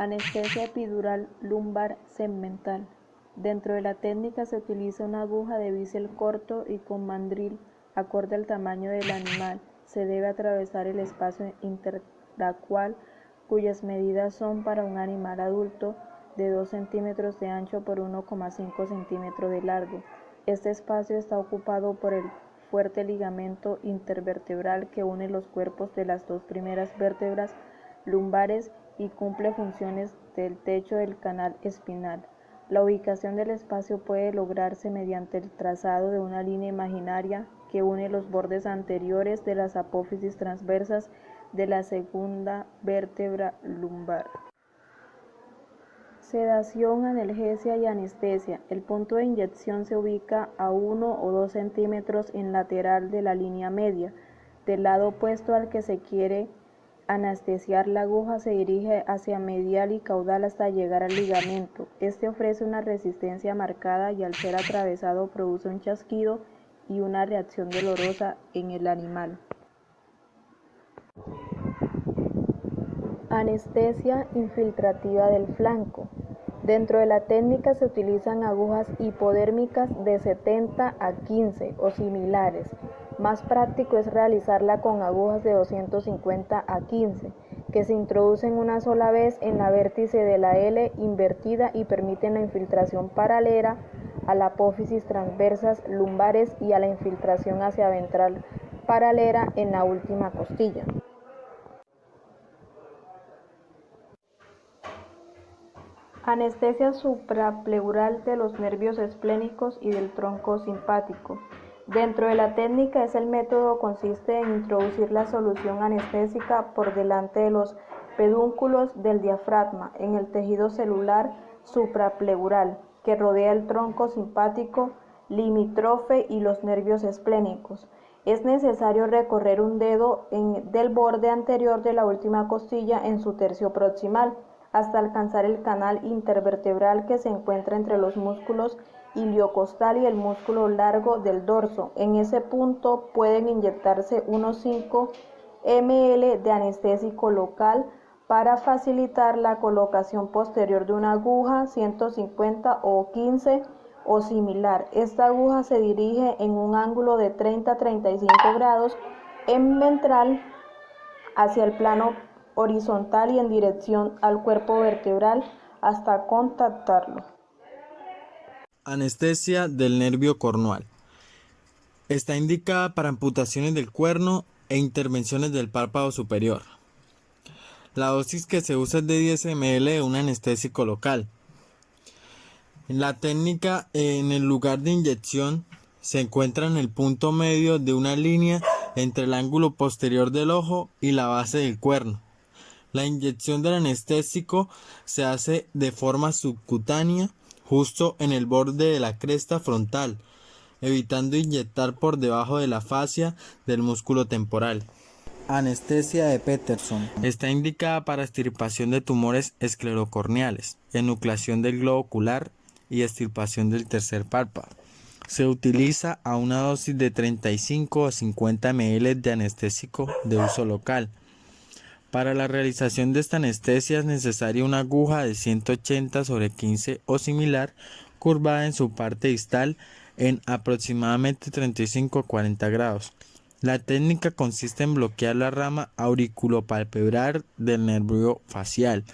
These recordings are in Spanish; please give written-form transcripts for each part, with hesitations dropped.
Anestesia epidural lumbar segmental. Dentro de la técnica se utiliza una aguja de bisel corto y con mandril acorde al tamaño del animal. Se debe atravesar el espacio interbraquial, cuyas medidas son para un animal adulto de 2 centímetros de ancho por 1,5 centímetros de largo. Este espacio está ocupado por el fuerte ligamento intervertebral que une los cuerpos de las dos primeras vértebras lumbares y cumple funciones del techo del canal espinal. La ubicación del espacio puede lograrse mediante el trazado de una línea imaginaria que une los bordes anteriores de las apófisis transversas de la segunda vértebra lumbar. Sedación, analgesia y anestesia. El punto de inyección se ubica a 1 o 2 centímetros en lateral de la línea media. Del lado opuesto al que se quiere anestesiar, la aguja se dirige hacia medial y caudal hasta llegar al ligamento. Este ofrece una resistencia marcada y al ser atravesado produce un chasquido y una reacción dolorosa en el animal. Anestesia infiltrativa del flanco. Dentro de la técnica se utilizan agujas hipodérmicas de 70 a 15 o similares. Más práctico es realizarla con agujas de 250 a 15, que se introducen una sola vez en la vértice de la L invertida y permiten la infiltración paralela a la apófisis transversas lumbares y a la infiltración hacia ventral paralela en la última costilla. Anestesia suprapleural de los nervios esplénicos y del tronco simpático. Dentro de la técnica el método consiste en introducir la solución anestésica por delante de los pedúnculos del diafragma en el tejido celular suprapleural que rodea el tronco simpático limítrofe y los nervios esplénicos. Es necesario recorrer un dedo del borde anterior de la última costilla en su tercio proximal hasta alcanzar el canal intervertebral que se encuentra entre los músculos iliocostal y el músculo largo del dorso. En ese punto pueden inyectarse unos 5 ml de anestésico local para facilitar la colocación posterior de una aguja 150 o 15 o similar. Esta aguja se dirige en un ángulo de 30 a 35 grados en ventral hacia el plano horizontal y en dirección al cuerpo vertebral hasta contactarlo. Anestesia del nervio cornual. Está indicada para amputaciones del cuerno e intervenciones del párpado superior. La dosis que se usa es de 10 ml de un anestésico local. La técnica en el lugar de inyección se encuentra en el punto medio de una línea entre el ángulo posterior del ojo y la base del cuerno. La inyección del anestésico se hace de forma subcutánea justo en el borde de la cresta frontal, evitando inyectar por debajo de la fascia del músculo temporal. Anestesia de Peterson. Está indicada para extirpación de tumores esclerocorneales, enucleación del globo ocular y extirpación del tercer párpado. Se utiliza a una dosis de 35 a 50 ml de anestésico de uso local. Para la realización de esta anestesia es necesaria una aguja de 180 sobre 15 o similar, curvada en su parte distal en aproximadamente 35 a 40 grados. La técnica consiste en bloquear la rama auriculopalpebral del nervio facial,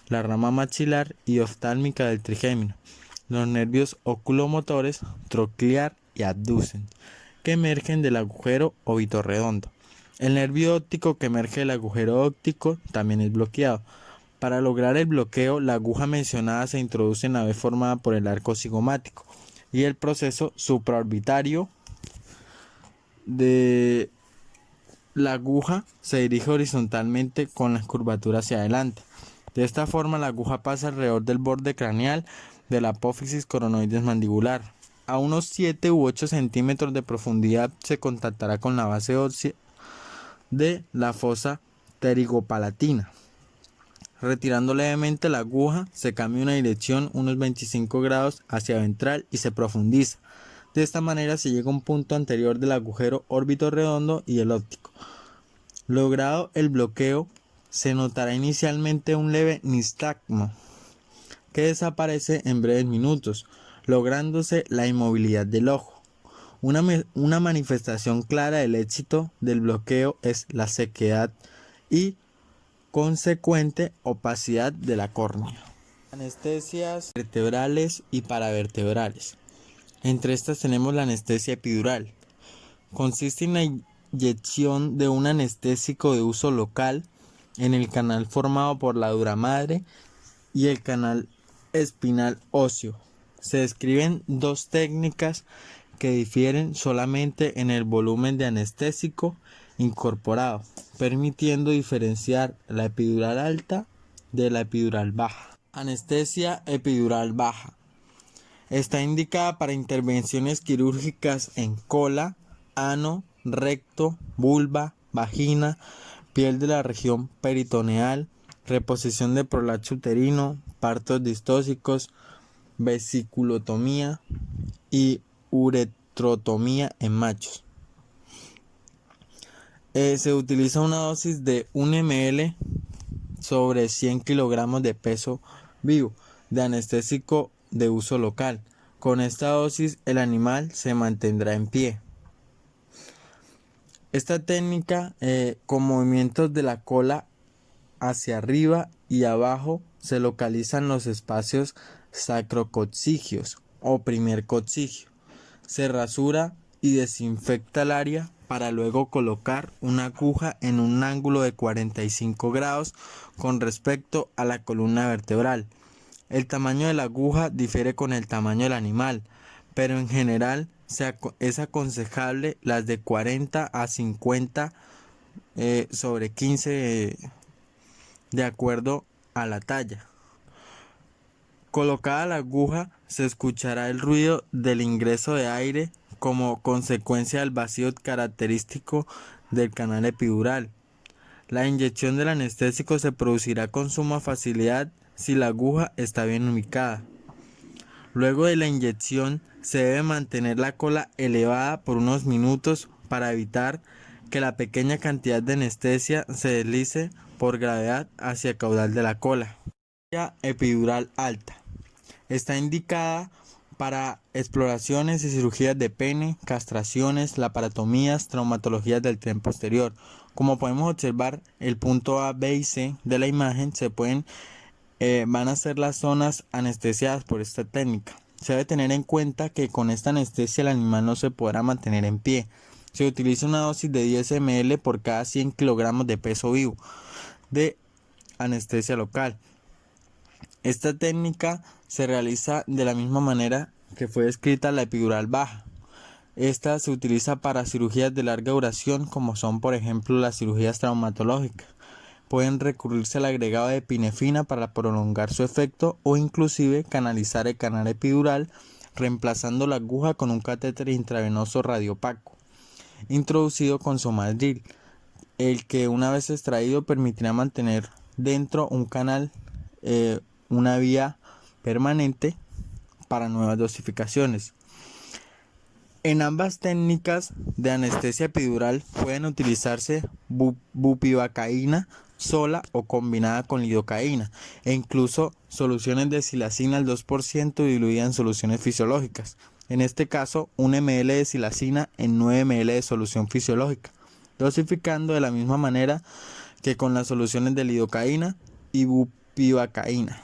la rama maxilar y oftálmica del trigémino, los nervios oculomotores, troclear y abducens, que emergen del agujero ovitorredondo. El nervio óptico que emerge del agujero óptico también es bloqueado. Para lograr el bloqueo, la aguja mencionada se introduce en la vez formada por el arco cigomático y el proceso supraorbitario de la aguja se dirige horizontalmente con la curvatura hacia adelante. De esta forma, la aguja pasa alrededor del borde craneal de la apófisis coronoides mandibular. A unos 7 u 8 centímetros de profundidad se contactará con la base ósea de la fosa pterigopalatina. Retirando levemente la aguja, se cambia una dirección unos 25 grados hacia ventral y se profundiza. De esta manera se llega a un punto anterior del agujero órbitorredondo y el óptico. Logrado el bloqueo, se notará inicialmente un leve nistagmo que desaparece en breves minutos, lográndose la inmovilidad del ojo. Una manifestación clara del éxito del bloqueo es la sequedad y consecuente opacidad de la córnea. Anestesias vertebrales y paravertebrales. Entre estas tenemos la anestesia epidural. Consiste en la inyección de un anestésico de uso local en el canal formado por la dura madre y el canal espinal óseo. Se describen dos técnicas que difieren solamente en el volumen de anestésico incorporado, permitiendo diferenciar la epidural alta de la epidural baja. Anestesia epidural baja. Está indicada para intervenciones quirúrgicas en cola, ano, recto, vulva, vagina, piel de la región peritoneal, reposición de prolapso uterino, partos distóxicos, vesiculotomía y uretrotomía en machos. Se utiliza una dosis de 1 ml sobre 100 kilogramos de peso vivo de anestésico de uso local. Con esta dosis el animal se mantendrá en pie. Esta técnica, con movimientos de la cola hacia arriba y abajo, se localizan los espacios sacrococcigios o primer coccigio. Se rasura y desinfecta el área para luego colocar una aguja en un ángulo de 45 grados con respecto a la columna vertebral. El tamaño de la aguja difiere con el tamaño del animal, pero en general es aconsejable las de 40 a 50 sobre 15 de acuerdo a la talla. Colocada la aguja, se escuchará el ruido del ingreso de aire como consecuencia del vacío característico del canal epidural. La inyección del anestésico se producirá con suma facilidad si la aguja está bien ubicada. Luego de la inyección se debe mantener la cola elevada por unos minutos para evitar que la pequeña cantidad de anestesia se deslice por gravedad hacia el caudal de la cola. Epidural alta. Está indicada para exploraciones y cirugías de pene, castraciones, laparotomías, traumatologías del tren posterior. Como podemos observar, el punto A, B y C de la imagen van a ser las zonas anestesiadas por esta técnica. Se debe tener en cuenta que con esta anestesia el animal no se podrá mantener en pie. Se utiliza una dosis de 10 ml por cada 100 kilogramos de peso vivo de anestesia local. Esta técnica se realiza de la misma manera que fue descrita la epidural baja. Esta se utiliza para cirugías de larga duración, como son por ejemplo las cirugías traumatológicas. Pueden recurrirse al agregado de epinefrina para prolongar su efecto o inclusive canalizar el canal epidural reemplazando la aguja con un catéter intravenoso radiopaco introducido con somadril, el que una vez extraído permitirá mantener dentro un canal, una vía permanente para nuevas dosificaciones. En ambas técnicas de anestesia epidural pueden utilizarse bupivacaína sola o combinada con lidocaína e incluso soluciones de silacina al 2% diluida en soluciones fisiológicas. En este caso, 1 ml de silacina en 9 ml de solución fisiológica, dosificando de la misma manera que con las soluciones de lidocaína y bupivacaína.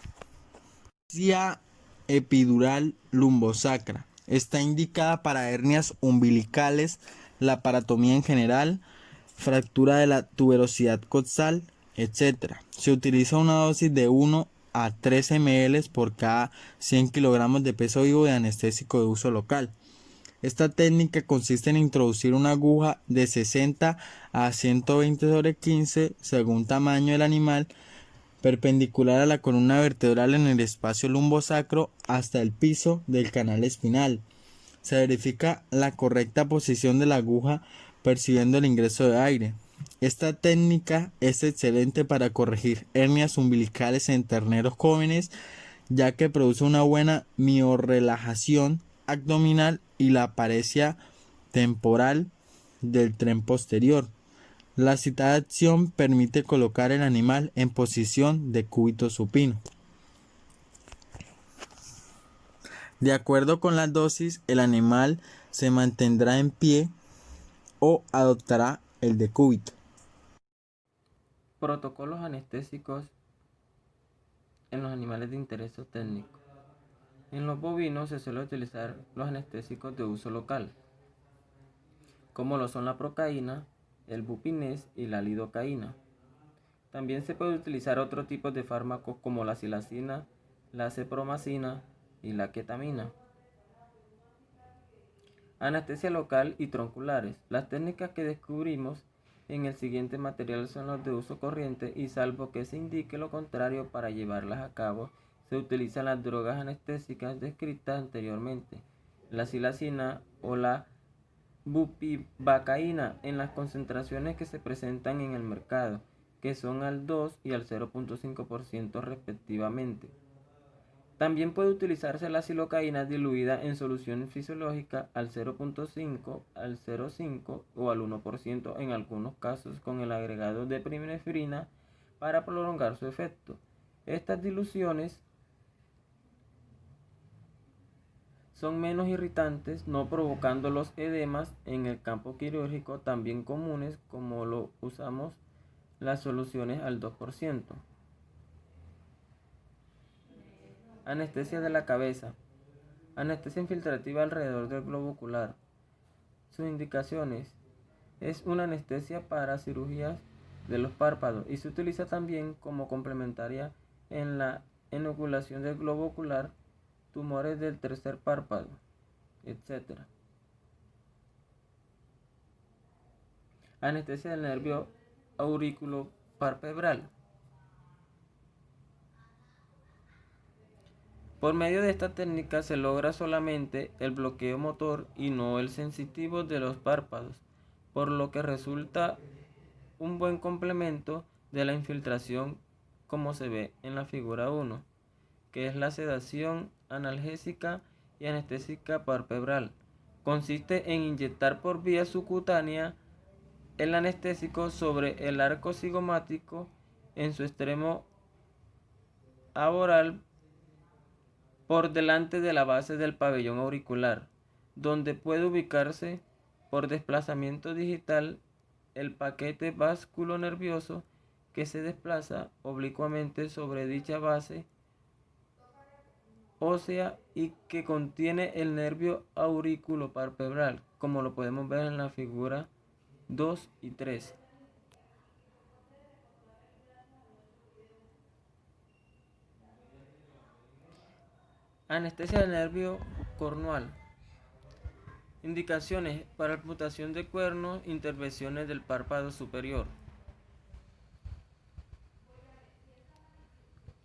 Anestesia epidural lumbosacra. Está indicada para hernias umbilicales, laparotomía en general, fractura de la tuberosidad coxal, etc. Se utiliza una dosis de 1 a 3 ml por cada 100 kilogramos de peso vivo de anestésico de uso local. Esta técnica consiste en introducir una aguja de 60 a 120 sobre 15 según tamaño del animal, perpendicular a la columna vertebral en el espacio lumbosacro hasta el piso del canal espinal. Se verifica la correcta posición de la aguja percibiendo el ingreso de aire. Esta técnica es excelente para corregir hernias umbilicales en terneros jóvenes, ya que produce una buena miorrelajación abdominal y la paresia temporal del tren posterior. La citada acción permite colocar el animal en posición de cúbito supino. De acuerdo con la dosis, el animal se mantendrá en pie o adoptará el decúbito. Protocolos anestésicos en los animales de interés técnico. En los bovinos se suele utilizar los anestésicos de uso local, como lo son la procaína, el bupinés y la lidocaína. También se puede utilizar otro tipo de fármacos como la silacina, la cepromacina y la ketamina. Anestesia local y tronculares. Las técnicas que descubrimos en el siguiente material son las de uso corriente y salvo que se indique lo contrario para llevarlas a cabo, se utilizan las drogas anestésicas descritas anteriormente, la silacina o la bupivacaína en las concentraciones que se presentan en el mercado, que son al 2 y al 0.5% respectivamente. También puede utilizarse la silocaína diluida en solución fisiológica al 0.5, al 0.5 o al 1% en algunos casos con el agregado de epinefrina para prolongar su efecto. Estas diluciones son menos irritantes, no provocando los edemas en el campo quirúrgico tan bien comunes como lo usamos las soluciones al 2%. Anestesia de la cabeza. Anestesia infiltrativa alrededor del globo ocular. Sus indicaciones. Es una anestesia para cirugías de los párpados y se utiliza también como complementaria en la inoculación del globo ocular, tumores del tercer párpado, etc. Anestesia del nervio auriculopalpebral. Por medio de esta técnica se logra solamente el bloqueo motor y no el sensitivo de los párpados, por lo que resulta un buen complemento de la infiltración como se ve en la figura 1, que es la sedación analgésica y anestésica palpebral. Consiste en inyectar por vía subcutánea el anestésico sobre el arco cigomático en su extremo aboral por delante de la base del pabellón auricular, donde puede ubicarse por desplazamiento digital el paquete vasculonervioso que se desplaza oblicuamente sobre dicha base ósea y que contiene el nervio auriculopalpebral, como lo podemos ver en la figura 2 y 3. Anestesia del nervio cornual. Indicaciones para amputación de cuernos, intervenciones del párpado superior.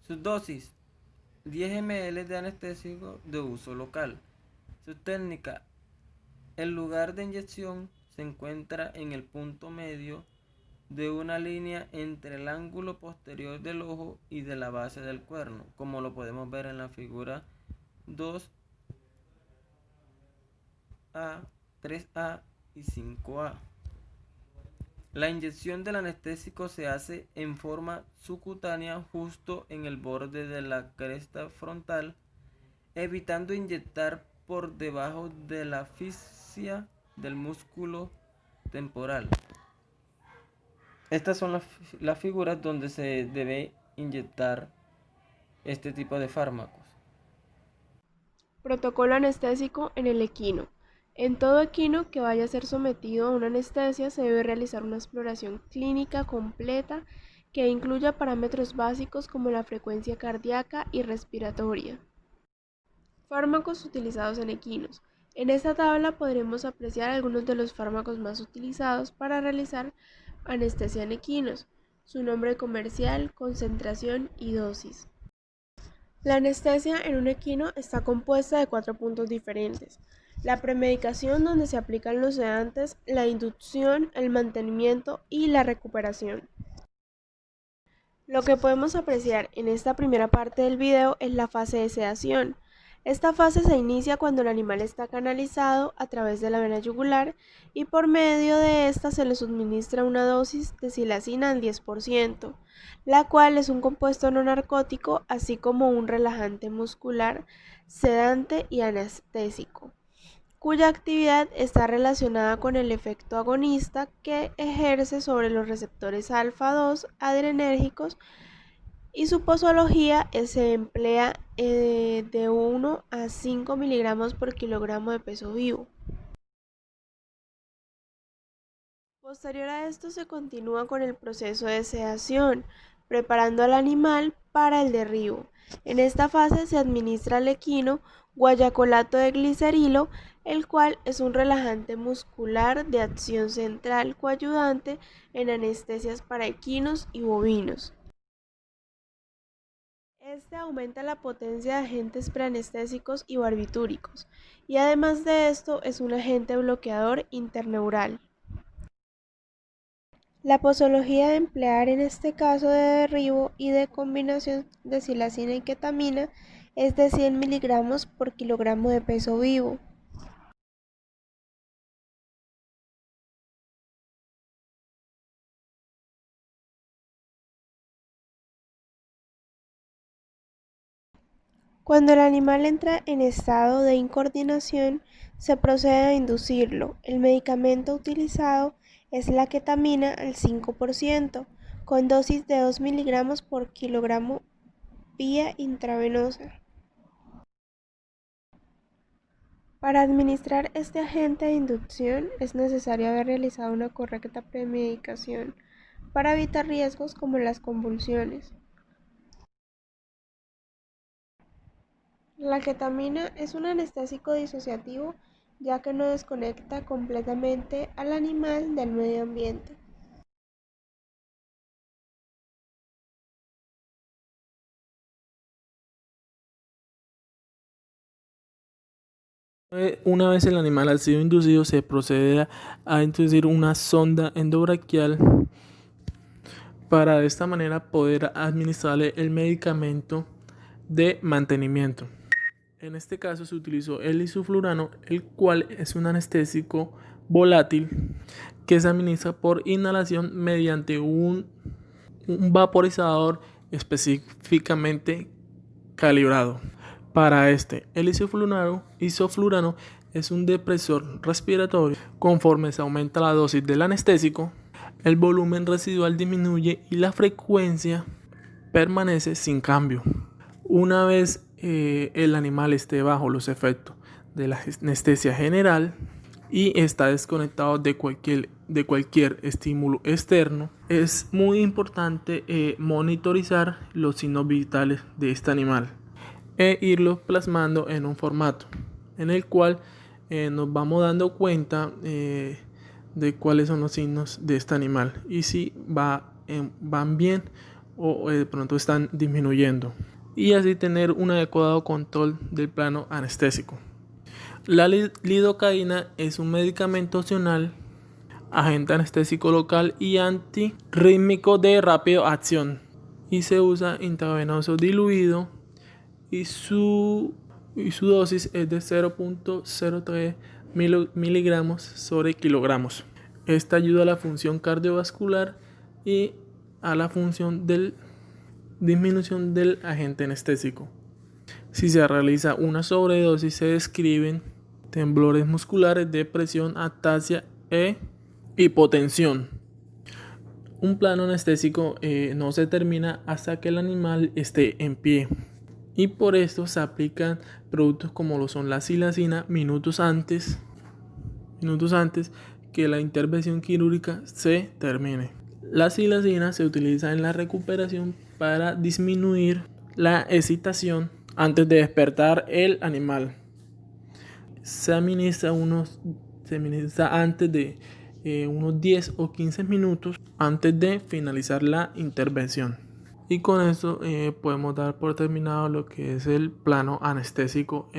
Sus dosis: 10 ml de anestésico de uso local. Su técnica: el lugar de inyección se encuentra en el punto medio de una línea entre el ángulo posterior del ojo y de la base del cuerno, como lo podemos ver en la figura 2A, 3A y 5A. La inyección del anestésico se hace en forma subcutánea justo en el borde de la cresta frontal, evitando inyectar por debajo de la fascia del músculo temporal. Estas son las figuras donde se debe inyectar este tipo de fármacos. Protocolo anestésico en el equino. En todo equino que vaya a ser sometido a una anestesia se debe realizar una exploración clínica completa que incluya parámetros básicos como la frecuencia cardíaca y respiratoria. Fármacos utilizados en equinos. En esta tabla podremos apreciar algunos de los fármacos más utilizados para realizar anestesia en equinos, su nombre comercial, concentración y dosis. La anestesia en un equino está compuesta de 4 puntos diferentes: la premedicación, donde se aplican los sedantes, la inducción, el mantenimiento y la recuperación. Lo que podemos apreciar en esta primera parte del video es la fase de sedación. Esta fase se inicia cuando el animal está canalizado a través de la vena yugular y por medio de esta se le suministra una dosis de silacina al 10%, la cual es un compuesto no narcótico, así como un relajante muscular, sedante y anestésico, cuya actividad está relacionada con el efecto agonista que ejerce sobre los receptores alfa-2 adrenérgicos, y su posología se emplea de 1 a 5 miligramos por kilogramo de peso vivo. Posterior a esto se continúa con el proceso de sedación, preparando al animal para el derribo. En esta fase se administra al equino guayacolato de glicerilo, el cual es un relajante muscular de acción central coayudante en anestesias para equinos y bovinos. Este aumenta la potencia de agentes preanestésicos y barbitúricos, y además de esto es un agente bloqueador interneural. La posología de emplear en este caso de derribo y de combinación de silacina y ketamina es de 100 miligramos por kilogramo de peso vivo. Cuando el animal entra en estado de incoordinación, se procede a inducirlo. El medicamento utilizado es la ketamina al 5%, con dosis de 2 miligramos por kilogramo vía intravenosa. Para administrar este agente de inducción es necesario haber realizado una correcta premedicación para evitar riesgos como las convulsiones. La ketamina es un anestésico disociativo, ya que no desconecta completamente al animal del medio ambiente. Una vez el animal ha sido inducido, se procede a introducir una sonda endobraquial para de esta manera poder administrarle el medicamento de mantenimiento. En este caso se utilizó el isoflurano, el cual es un anestésico volátil que se administra por inhalación mediante un vaporizador específicamente calibrado. Para el isoflurano es un depresor respiratorio. Conforme se aumenta la dosis del anestésico, el volumen residual disminuye y la frecuencia permanece sin cambio. Una vez el animal esté bajo los efectos de la anestesia general y está desconectado de cualquier estímulo externo, es muy importante monitorizar los signos vitales de este animal e irlos plasmando en un formato en el cual nos vamos dando cuenta de cuáles son los signos de este animal y si van bien o de pronto están disminuyendo, y así tener un adecuado control del plano anestésico. La lidocaína es un medicamento opcional, agente anestésico local y antirrítmico de rápida acción, y se usa intravenoso diluido y su dosis es de 0.03 miligramos sobre kilogramos. Esta ayuda a la función cardiovascular y a la función de disminución del agente anestésico. Si se realiza una sobredosis, se describen temblores musculares, depresión, ataxia e hipotensión. Un plano anestésico no se termina hasta que el animal esté en pie, y por esto se aplican productos como lo son la silacina minutos antes que la intervención quirúrgica se termine. La silacina se utiliza en la recuperación para disminuir la excitación antes de despertar el animal. Se administra antes de unos 10 o 15 minutos antes de finalizar la intervención. Y con esto podemos dar por terminado lo que es el plano anestésico